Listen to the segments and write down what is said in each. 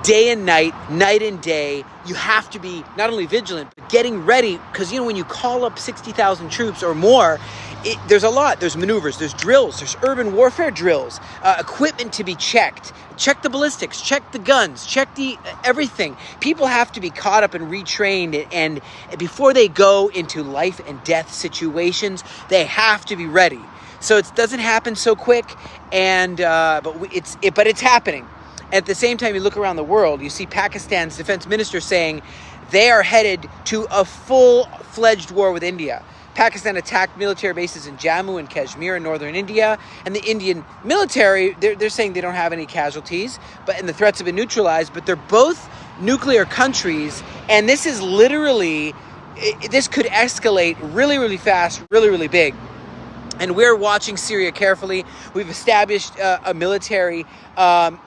day and night, night and day. You have to be not only vigilant, but getting ready, because, when you call up 60,000 troops or more, there's a lot. There's maneuvers, there's drills, there's urban warfare drills, equipment to be checked. Check the ballistics, check the guns, check the everything. People have to be caught up and retrained, and before they go into life and death situations, they have to be ready. So it doesn't happen so quick, but it's happening. At the same time, you look around the world, you see Pakistan's defense minister saying they are headed to a full-fledged war with India. Pakistan attacked military bases in Jammu and Kashmir in northern India, and the Indian military, they're saying they don't have any casualties, and the threats have been neutralized, but they're both nuclear countries, and this is literally, this could escalate really, really fast, really, really big. And we're watching Syria carefully. We've established a military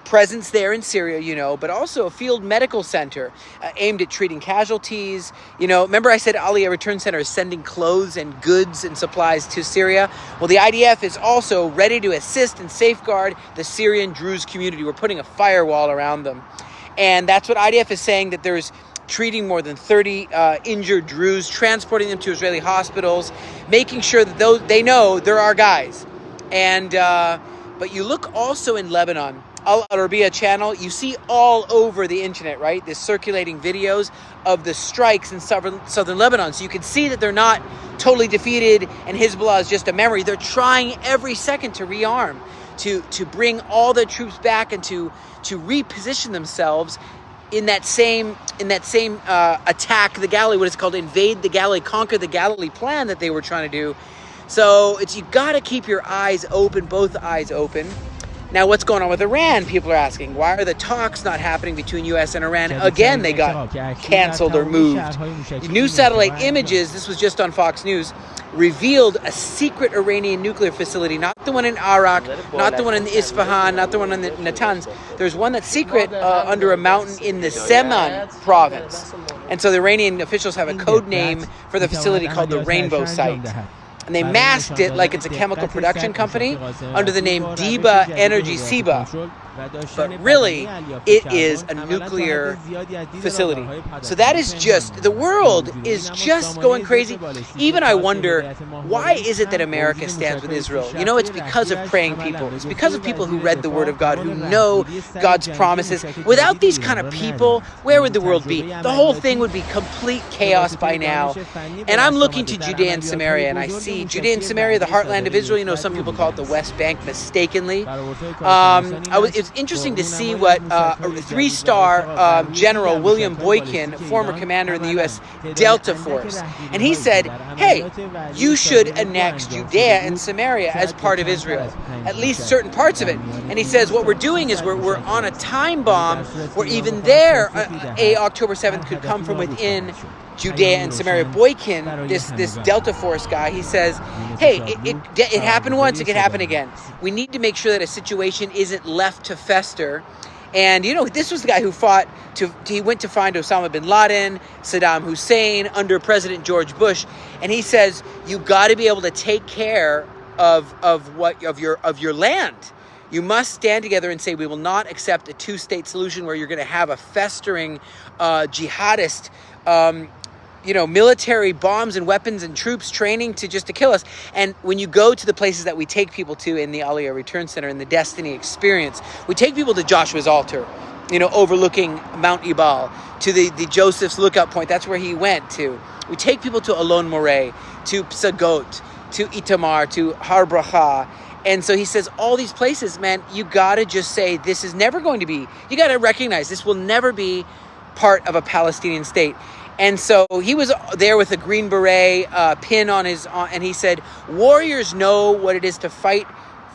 presence there in Syria, but also a field medical center aimed at treating casualties. Remember I said Aliyah Return Center is sending clothes and goods and supplies to Syria? Well, the IDF is also ready to assist and safeguard the Syrian Druze community. We're putting a firewall around them. And that's what IDF is saying, that there's treating more than 30 injured Druze, transporting them to Israeli hospitals, making sure that they know they're our guys. And but you look also in Lebanon, Al Arabiya channel, you see all over the internet, right? This circulating videos of the strikes in southern Lebanon. So you can see that they're not totally defeated and Hezbollah is just a memory. They're trying every second to rearm, to bring all their troops back and to reposition themselves in that same attack the Galilee, what is called invade the Galilee, conquer the Galilee plan that they were trying to do. So you got to keep your eyes open, both eyes open. Now, what's going on with Iran? People are asking, why are the talks not happening between U.S. and Iran? Again, they got canceled or moved. New satellite images, this was just on Fox News, revealed a secret Iranian nuclear facility, not the one in Arak, not the one in Isfahan, not the one in the Natanz. There's one that's secret under a mountain in the Seman province. And so the Iranian officials have a code name for the facility called the Rainbow Site. And they masked it like it's a chemical production company under the name Diba Energy Siba. But really, it is a nuclear facility. So that is just, the world is just going crazy. Even I wonder, why is it that America stands with Israel? It's because of praying people. It's because of people who read the Word of God, who know God's promises. Without these kind of people, where would the world be? The whole thing would be complete chaos by now. And I'm looking to Judea and Samaria, and I see Judea and Samaria, the heartland of Israel. Some people call it the West Bank mistakenly. It's interesting to see what three-star General William Boykin, former commander in the U.S. Delta Force, and he said, hey, you should annex Judea and Samaria as part of Israel, at least certain parts of it. And he says what we're doing is we're on a time bomb where even there, October 7th could come from within Judea and Samaria. Boykin, this Delta Force guy, he says, hey, it happened once, it could happen again. We need to make sure that a situation isn't left to fester. And, this was the guy who he went to find Osama bin Laden, Saddam Hussein, under President George Bush. And he says, you got to be able to take care of your land. You must stand together and say, we will not accept a two-state solution where you're going to have a festering jihadist military bombs and weapons and troops training to kill us. And when you go to the places that we take people to in the Aliyah Return Center, in the Destiny Experience, we take people to Joshua's altar, overlooking Mount Ebal, to the Joseph's lookout point. That's where he went to. We take people to Alon Moreh, to Psagot, to Itamar, to Har Bracha. And so he says, all these places, man, you got to just say, this is never going to be, you got to recognize this will never be part of a Palestinian state. And so he was there with a green beret pin on and he said, warriors know what it is to fight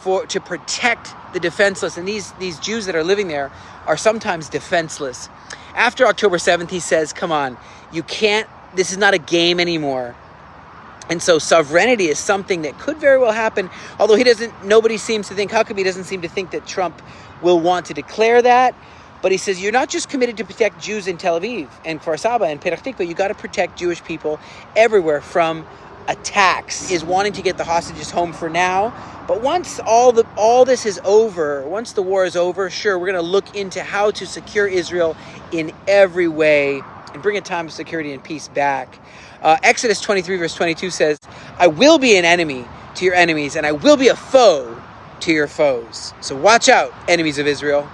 to protect the defenseless. And these Jews that are living there are sometimes defenseless. After October 7th, he says, come on, this is not a game anymore. And so sovereignty is something that could very well happen, although nobody seems to think, Huckabee doesn't seem to think that Trump will want to declare that. But he says, you're not just committed to protect Jews in Tel Aviv and Kfar Saba and Petah Tikva, you got to protect Jewish people everywhere from attacks is wanting to get the hostages home for now. But once all this is over, once the war is over, sure, we're going to look into how to secure Israel in every way and bring a time of security and peace back. Exodus 23 verse 22 says, I will be an enemy to your enemies, and I will be a foe to your foes. So watch out, enemies of Israel.